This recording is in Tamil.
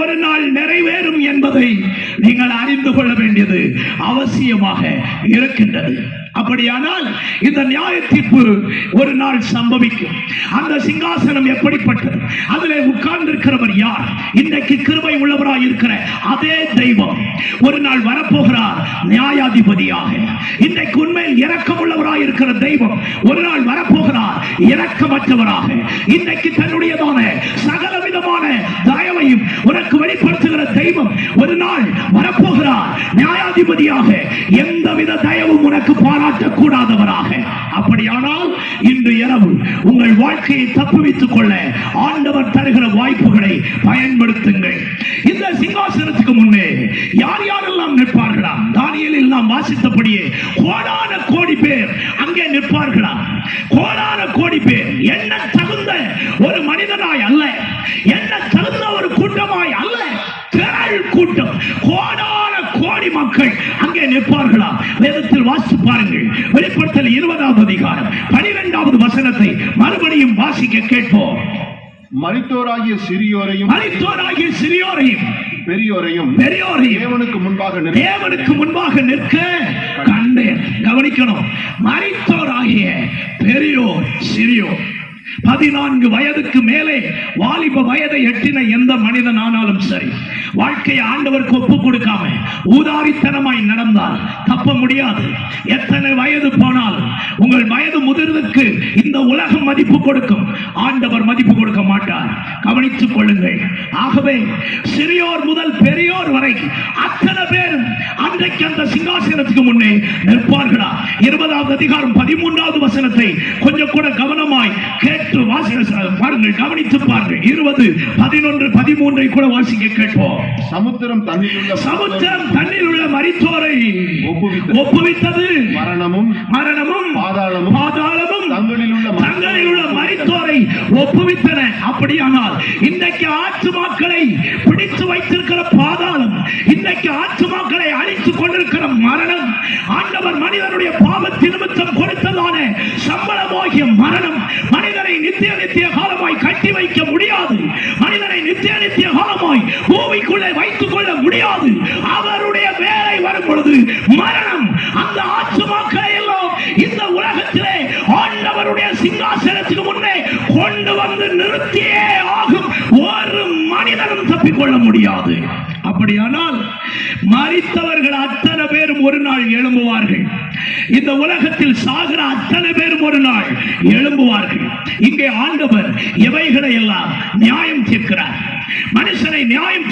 ஒரு நாள் நிறைவேறும் என்பதை நீங்கள் அறிந்து கொள்ள வேண்டியது அவசியமாக இருக்கின்றது. அப்படியானால் இந்த நியாய தீர்ப்பு ஒரு நாள் சம்பவிக்கும். அந்த சிங்காசனம் எப்படிப்பட்டது? அதிலே உட்கார்ந்திருக்கிறவர் யார்? இன்றைக்கு கிருபை உள்ளவராய் இருக்கிற அதே தெய்வம் ஒரு நாள் வரப்போகிறார் நியாயாதிபதியாக. இன்றைக்கு உண்மையில் இரக்கம் உள்ளவராய் இருக்கிற தெய்வம் ஒரு நாள் வரப்போகிறார் இரக்கமற்றவராக. இன்றைக்கு தன்னுடையதான சகல விதமான தயவையும் உனக்கு வெளிப்படுத்துகிற தெய்வம் ஒரு நாள் வரப்போகிறார் நியாயாதிபதியாக. எந்தவித தயவும் உனக்கு பாராட்டக்கூடாதவராக. அப்படியானால் இன்று இரவு உங்கள் வாழ்க்கையை தப்புவித்துக் கொள்ள ஆண்டவர் தருகிற வாய்ப்புகளை பயன்படுத்துங்கள். இந்த சிங்காசனத்துக்கு முன்னே யார் யாரெல்லாம் நிற்பார்களாம்? தானியேலில் நாம் வாசித்தபடியே கோடான கோடி பேர் அங்கே நிற்பார்களாம். கோடான கோடி பேர். என்ன தகுந்த ஒரு மனிதனாய் அல்ல, என்ன தகுந்த ஒரு கூட்டமாய் அல்ல, திரள் கூட்டம், கோடான கோடி மக்கள் அங்கே நிற்பார்களாம். வேதத்தில் வாசித்து பாருங்கள். வெளிப்படுத்தல் 20ஆம் அதிகாரம் 12வது வசனத்தை மறுபடியும் வாசிக்க கேட்போம். மரித்தோராகிய சிறியோரையும் பெரியோரையும் தேவனுக்கு முன்பாக நிற்க கண்டேன். கவனிக்கணும். மரித்தோராகிய பெரியோர் சிறியோர், 14 வயதுக்கு மேலே வாலிப வயதை எட்டின எந்த மனிதன் ஆனாலும் சரி, வாழ்க்கையை ஆண்டவருக்கு ஒப்பு கொடுக்காம ஊதாரித்தனமாய் நடந்தால் தப்ப முடியாது. எத்தனை வயது போனாலும் உங்கள் வயது முதிர்வுக்கு இந்த உலகம் மதிப்பு கொடுக்கும், ஆண்டவர் மதிப்பு கொடுக்க மாட்டார். கவனித்துக் கொள்ளுங்கள். ஆகவே சிறியோர் முதல் பெரியோர் வரை அத்தனை பேரும் அன்றைக்கு அந்த சிங்காசனத்துக்கு முன்னே நிற்பார்களா? 20வது அதிகாரம் 13வது வசனத்தை கொஞ்சம் கூட கவனமாய் கேட்டு பாருங்கள், கவனித்து பாருங்கள். 20, 11, 13 கூட வாசிக்க கேட்போம். சமுத்திரம் தண்ணீர் உள்ள மரித்தோரை ஒப்புவித்தது. மரணமும் பாதாளமும் தங்களில் உள்ள மரித்தோரை ஒப்புவித்தன. அப்படியானால் இன்றைக்கு ஆத்துமாக்களை பிடித்து வைத்திருக்கிற பாதாளம், இன்றைக்கு ஆத்துமாக்களை அழித்துக் கொண்டிருக்கிற மரணம், ஆண்டவர் மனிதனுடைய பாவத்தின் நிமித்தம் கொடுத்ததான சம்பளமாகிய மரணம் மனிதனை நித்திய காலமாய் கட்டி வைக்க முடியாது. மனிதனை நித்திய காலமாய் பூமிக்குள்ளே வைத்துக் கொள்ள முடியாது. அவருடைய வேலை வரும் பொழுது மரணம் அந்த ஆத்துமாக்களை எல்லாம் இந்த உலகத்திலே ஆண்டவருடைய சிங்காசனத்துக்கு முன்னே கொண்டு வந்து நிறுத்தியே ஆகும். ஒரு மனிதனும் தப்பிக்கொள்ள முடியாது. அப்படியானால் மரித்தவர்கள் அத்தனை பேரும் ஒரு நாள் எழும்புவார்கள். இந்த உலகத்தில் சாகிற அத்தனை பேரும் ஒரு நாள் எழும்புவார்கள். இங்கே ஆண்டவர் எவைகளை எல்லாம் நியாயம் தீர்க்கிறார். மனுஷனை நியாயம்